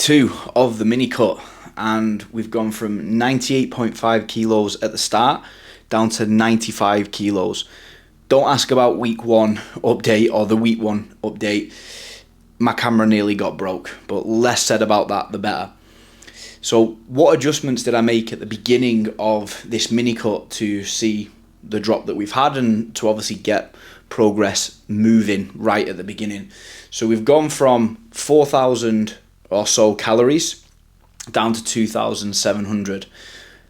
2 of the mini cut, and we've gone from 98.5 kilos at the start down to 95 kilos. Don't ask about week 1 update or the week 1 update. My camera nearly got broke, but less said about that the better. So what adjustments did I make at the beginning of this mini cut to see the drop that we've had and to obviously get progress moving right at the beginning? So we've gone from 4,000 or so calories down to 2,700.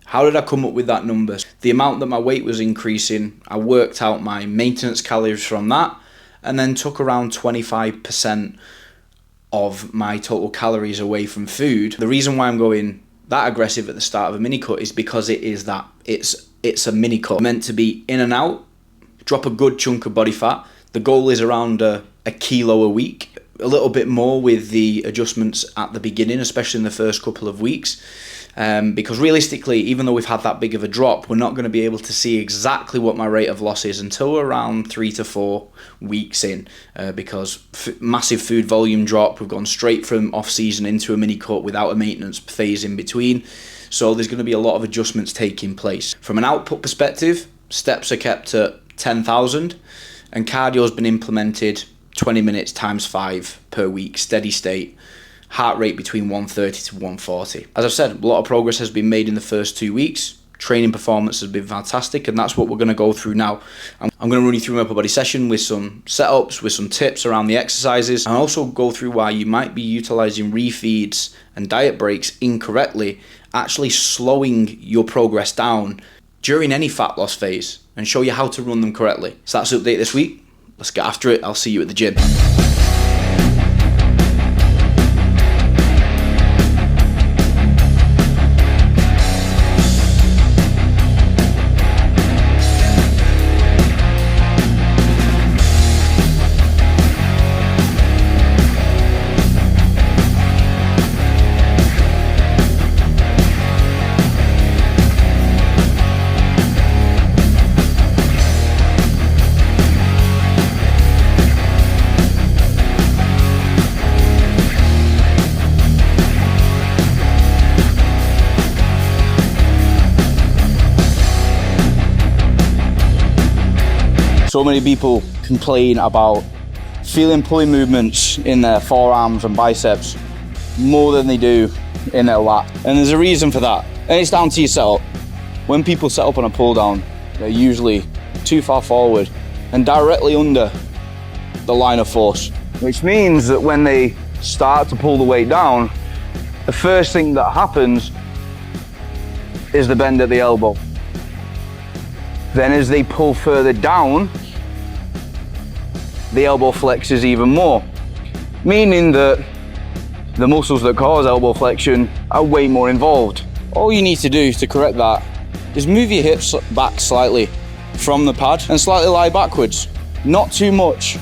How did I come up with that number? The amount that my weight was increasing, I worked out my maintenance calories from that and then took around 25% of my total calories away from food. The reason why I'm going that aggressive at the start of a mini cut is because it is that. It's a mini cut meant to be in and out, drop a good chunk of body fat. The goal is around a kilo a week, a little bit more with the adjustments at the beginning, especially in the first couple of weeks. Because realistically, even though we've had that big of a drop, we're not going to be able to see exactly what my rate of loss is until around 3 to 4 weeks in, because massive food volume drop. We've gone straight from off season into a mini cut without a maintenance phase in between. So there's going to be a lot of adjustments taking place. From an output perspective, steps are kept at 10,000 and cardio has been implemented 20 minutes times 5 per week, steady state. Heart rate between 130 to 140. As I've said, a lot of progress has been made in the first 2 weeks. Training performance has been fantastic, and that's what we're going to go through now. I'm going to run you through my upper body session with some setups, with some tips around the exercises, and also go through why you might be utilizing refeeds and diet breaks incorrectly, actually slowing your progress down during any fat loss phase, and show you how to run them correctly. So that's the update this week. Let's get after it. I'll see you at the gym. So many people complain about feeling pulling movements in their forearms and biceps more than they do in their lat. And there's a reason for that. And it's down to your setup. When people set up on a pull down, they're usually too far forward and directly under the line of force. Which means that when they start to pull the weight down, the first thing that happens is the bend at the elbow. Then as they pull further down, the elbow flexes even more, meaning that the muscles that cause elbow flexion are way more involved. All you need to do to correct that is move your hips back slightly from the pad and slightly lie backwards. Not too much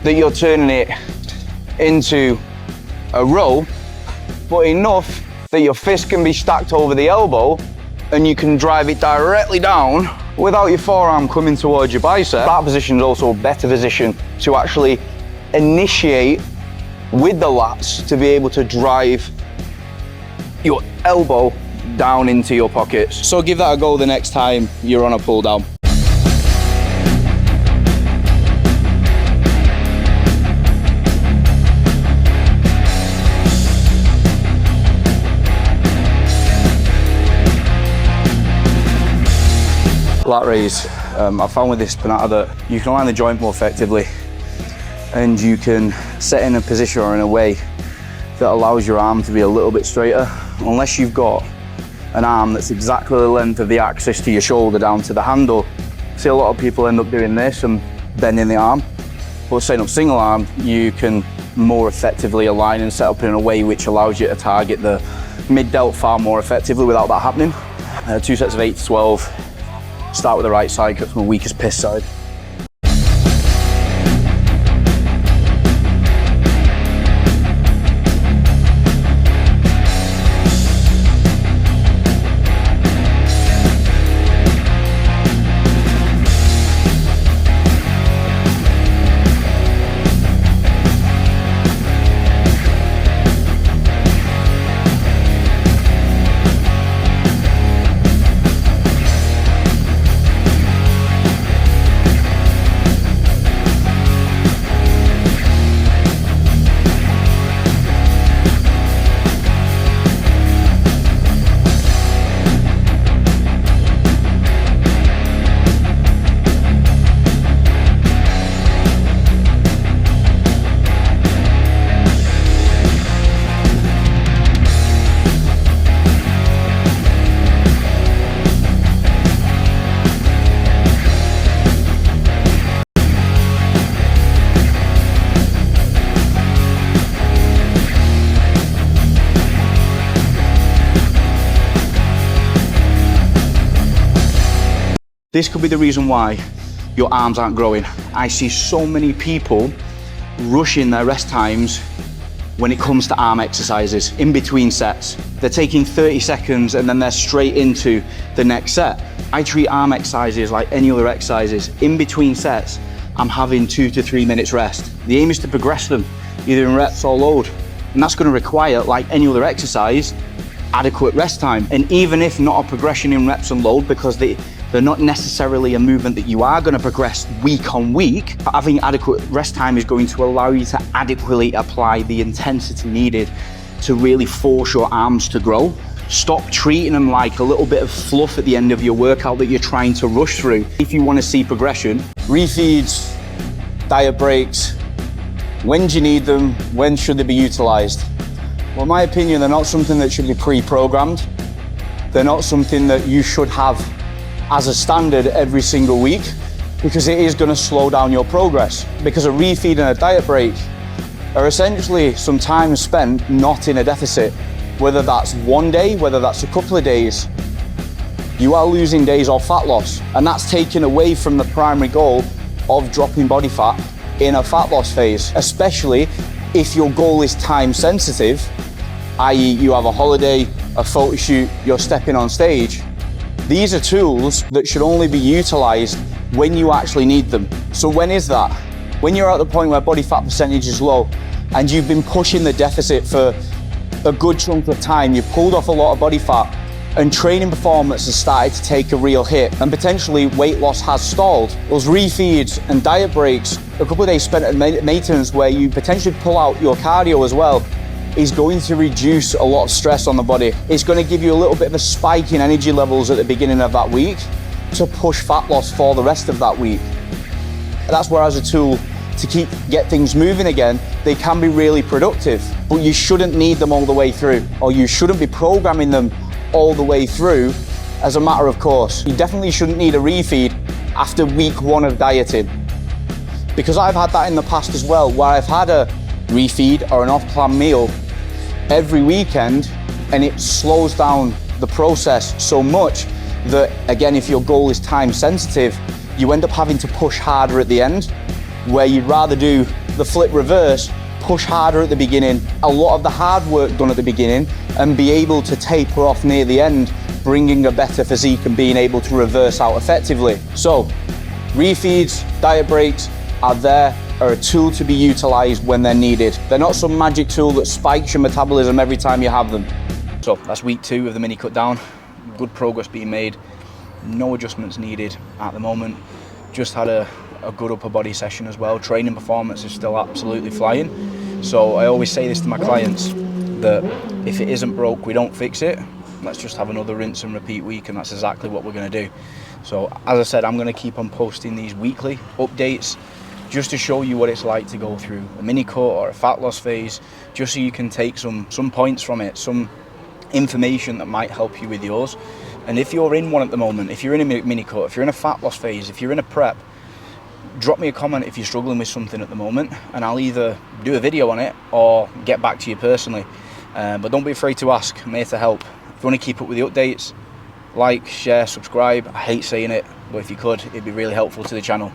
that you're turning it into a row, but enough that your fist can be stacked over the elbow and you can drive it directly down without your forearm coming towards your bicep. That position is also a better position to actually initiate with the lats to be able to drive your elbow down into your pockets. So give that a go the next time you're on a pull down. Lat raise, I found with this Panatta that you can align the joint more effectively and you can set in a position or in a way that allows your arm to be a little bit straighter. Unless you've got an arm that's exactly the length of the axis to your shoulder down to the handle. See, a lot of people end up doing this and bending the arm, but setting up single arm, you can more effectively align and set up in a way which allows you to target the mid-delt far more effectively without that happening. 2 sets of 8 to 12. Start with the right side, cut from the weakest piss side. This could be the reason why your arms aren't growing. I see so many people rushing their rest times when it comes to arm exercises in between sets. They're taking 30 seconds and then they're straight into the next set. I treat arm exercises like any other exercises. In between sets, I'm having 2 to 3 minutes rest. The aim is to progress them, either in reps or load. And that's gonna require, like any other exercise, adequate rest time. And even if not a progression in reps and load, because they're not necessarily a movement that you are gonna progress week on week, having adequate rest time is going to allow you to adequately apply the intensity needed to really force your arms to grow. Stop treating them like a little bit of fluff at the end of your workout that you're trying to rush through. If you want to see progression, refeeds, diet breaks, when do you need them? When should they be utilized? Well, in my opinion, they're not something that should be pre-programmed. They're not something that you should have as a standard every single week, because it is going to slow down your progress. Because a refeed and a diet break are essentially some time spent not in a deficit. Whether that's one day, whether that's a couple of days, you are losing days of fat loss. And that's taken away from the primary goal of dropping body fat in a fat loss phase, especially if your goal is time sensitive, i.e. you have a holiday, a photo shoot, you're stepping on stage. These are tools that should only be utilized when you actually need them. So when is that? When you're at the point where body fat percentage is low and you've been pushing the deficit for a good chunk of time, you've pulled off a lot of body fat and training performance has started to take a real hit and potentially weight loss has stalled. Those refeeds and diet breaks, a couple of days spent at maintenance where you potentially pull out your cardio as well, is going to reduce a lot of stress on the body. It's going to give you a little bit of a spike in energy levels at the beginning of that week to push fat loss for the rest of that week. That's where, as a tool to get things moving again, they can be really productive, but you shouldn't need them all the way through, or you shouldn't be programming them all the way through as a matter of course. You definitely shouldn't need a refeed after week 1 of dieting, because I've had that in the past as well, where I've had a refeed or an off-plan meal every weekend, and it slows down the process so much that, again, if your goal is time sensitive, you end up having to push harder at the end, where you'd rather do the flip reverse, push harder at the beginning, a lot of the hard work done at the beginning, and be able to taper off near the end, bringing a better physique and being able to reverse out effectively. So, refeeds, diet breaks are a tool to be utilized when they're needed. They're not some magic tool that spikes your metabolism every time you have them. So that's week 2 of the mini cut down. Good progress being made. No adjustments needed at the moment. Just had a good upper body session as well. Training performance is still absolutely flying. So I always say this to my clients, that if it isn't broke, we don't fix it. Let's just have another rinse and repeat week, and that's exactly what we're going to do. So as I said, I'm going to keep on posting these weekly updates just to show you what it's like to go through a mini cut or a fat loss phase, just so you can take some points from it, some information that might help you with yours. And if you're in one at the moment, if you're in a mini cut, if you're in a fat loss phase, if you're in a prep, drop me a comment if you're struggling with something at the moment, and I'll either do a video on it or get back to you personally. But don't be afraid to ask, I'm here to help. If you want to keep up with the updates, like, share, subscribe. I hate saying it, but if you could, it'd be really helpful to the channel.